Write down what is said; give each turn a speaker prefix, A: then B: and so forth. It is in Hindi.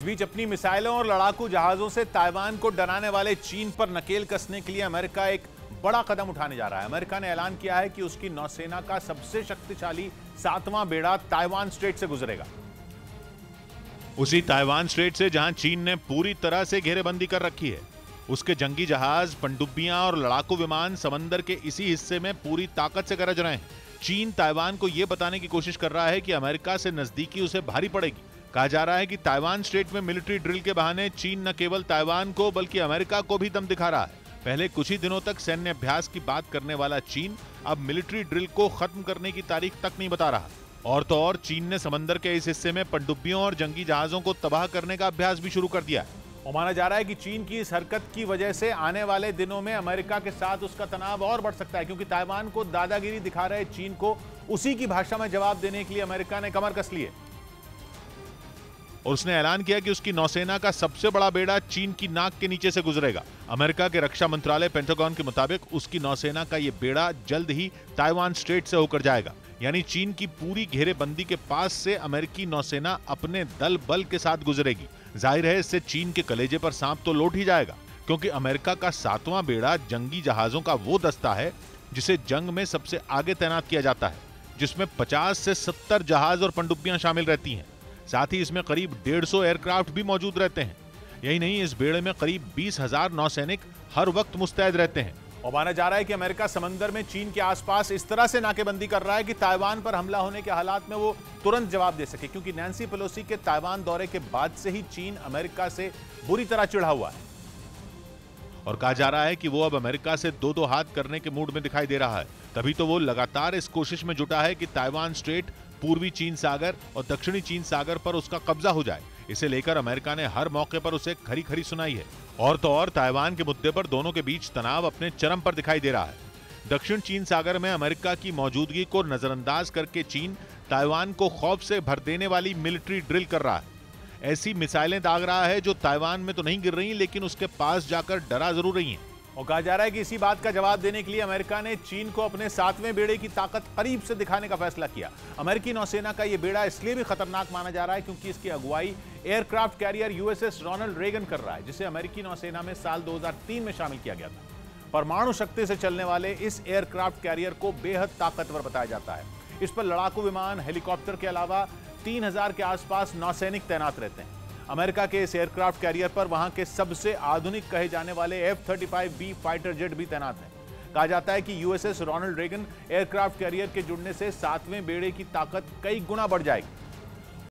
A: इस बीच अपनी मिसाइलों और लड़ाकू जहाजों से ताइवान को डराने वाले चीन पर नकेल कसने के लिए अमेरिका एक बड़ा कदम उठाने जा रहा है। अमेरिका ने ऐलान किया है कि उसकी नौसेना का सबसे शक्तिशाली 7वां बेड़ा ताइवान स्ट्रेट से गुजरेगा। उसी ताइवान स्ट्रेट से जहां चीन ने पूरी तरह से घेरेबंदी कर रखी है। उसके जंगी जहाज, पनडुब्बियां और लड़ाकू विमान समंदर के इसी हिस्से में पूरी ताकत से गरज रहे हैं। चीन ताइवान को यह बताने की कोशिश कर रहा है कि अमेरिका से नजदीकी उसे भारी पड़ेगी। कहा जा रहा है कि ताइवान स्ट्रेट में मिलिट्री ड्रिल के बहाने चीन न केवल ताइवान को बल्कि अमेरिका को भी दम दिखा रहा है। पहले कुछ ही दिनों तक सैन्य अभ्यास की बात करने वाला चीन अब मिलिट्री ड्रिल को खत्म करने की तारीख तक नहीं बता रहा। और तो और चीन ने समंदर के इस हिस्से में पनडुब्बियों और जंगी जहाजों को तबाह करने का अभ्यास भी शुरू कर दिया है। और माना जा रहा है कि चीन की इस हरकत की वजह से आने वाले दिनों में अमेरिका के साथ उसका तनाव और बढ़ सकता है, क्योंकि ताइवान को दादागिरी दिखा रहे चीन को उसी की भाषा में जवाब देने के लिए अमेरिका ने कमर कस ली है। और उसने ऐलान किया कि उसकी नौसेना का सबसे बड़ा बेड़ा चीन की नाक के नीचे से गुजरेगा। अमेरिका के रक्षा मंत्रालय पेंटागन के मुताबिक उसकी नौसेना का यह बेड़ा जल्द ही ताइवान स्ट्रेट से होकर जाएगा, यानी चीन की पूरी घेरेबंदी के पास से अमेरिकी नौसेना अपने दल बल के साथ गुजरेगी। जाहिर है इससे चीन के कलेजे पर सांप तो लौट ही जाएगा, क्योंकि अमेरिका का 7वां बेड़ा जंगी जहाजों का वो दस्ता है जिसे जंग में सबसे आगे तैनात किया जाता है, जिसमें 50 से 70 जहाज और पनडुब्बियां शामिल रहती हैं। साथ ही इसमें करीब 150 एयरक्राफ्ट भी मौजूद रहते हैं। यही नहीं, इस बेड़े में करीब 20,000 नौसैनिक हर वक्त मुस्तैद रहते हैं। और माना जा रहा है कि अमेरिका समंदर में चीन के आसपास इस तरह से नाकेबंदी कर रहा है कि ताइवान पर हमला होने के हालात में वो तुरंत जवाब दे सके, क्योंकि नैन्सी पेलोसी के ताइवान दौरे के बाद से ही चीन अमेरिका से बुरी तरह चिढ़ा हुआ है। और कहा जा रहा है कि वो अब अमेरिका से दो दो हाथ करने के मूड में दिखाई दे रहा है। तभी तो वो लगातार इस कोशिश में जुटा है कि ताइवान स्ट्रेट, पूर्वी चीन सागर और दक्षिणी चीन सागर पर उसका कब्जा हो जाए। इसे लेकर अमेरिका ने हर मौके पर उसे खरी खरी सुनाई है। और तो और ताइवान के मुद्दे पर दोनों के बीच तनाव अपने चरम पर दिखाई दे रहा है। दक्षिण चीन सागर में अमेरिका की मौजूदगी को नजरअंदाज करके चीन ताइवान को खौफ से भर देने वाली मिलिट्री ड्रिल कर रहा है। ऐसी मिसाइलें दाग रहा है जो ताइवान में तो नहीं गिर रही, लेकिन उसके पास जाकर डरा जरूर रही हैं। और कहा जा रहा है कि इसी बात का जवाब देने के लिए अमेरिका ने चीन को अपने 7वें बेड़े की ताकत करीब से दिखाने का फैसला किया। अमेरिकी नौसेना का यह बेड़ा इसलिए भी खतरनाक माना जा रहा है क्योंकि इसकी अगुवाई aircraft carrier USS Ronald Reagan कर रहा है, जिसे अमेरिकी नौसेना में साल 2003 में शामिल किया गया था। परमाणु शक्ति से चलने वाले इस एयरक्राफ्ट कैरियर को बेहद ताकतवर बताया जाता है। इस पर लड़ाकू विमान, हेलीकॉप्टर के अलावा 3000 के आसपास नौसैनिक तैनात रहते हैं। अमेरिका के इस एयरक्राफ्ट कैरियर पर वहां के सबसे आधुनिक कहे जाने वाले F-35B फाइटर जेट भी तैनात हैं। कहा जाता है कि USS Ronald Reagan aircraft carrier के जुड़ने से 7वें बेड़े की ताकत कई गुना बढ़ जाएगी।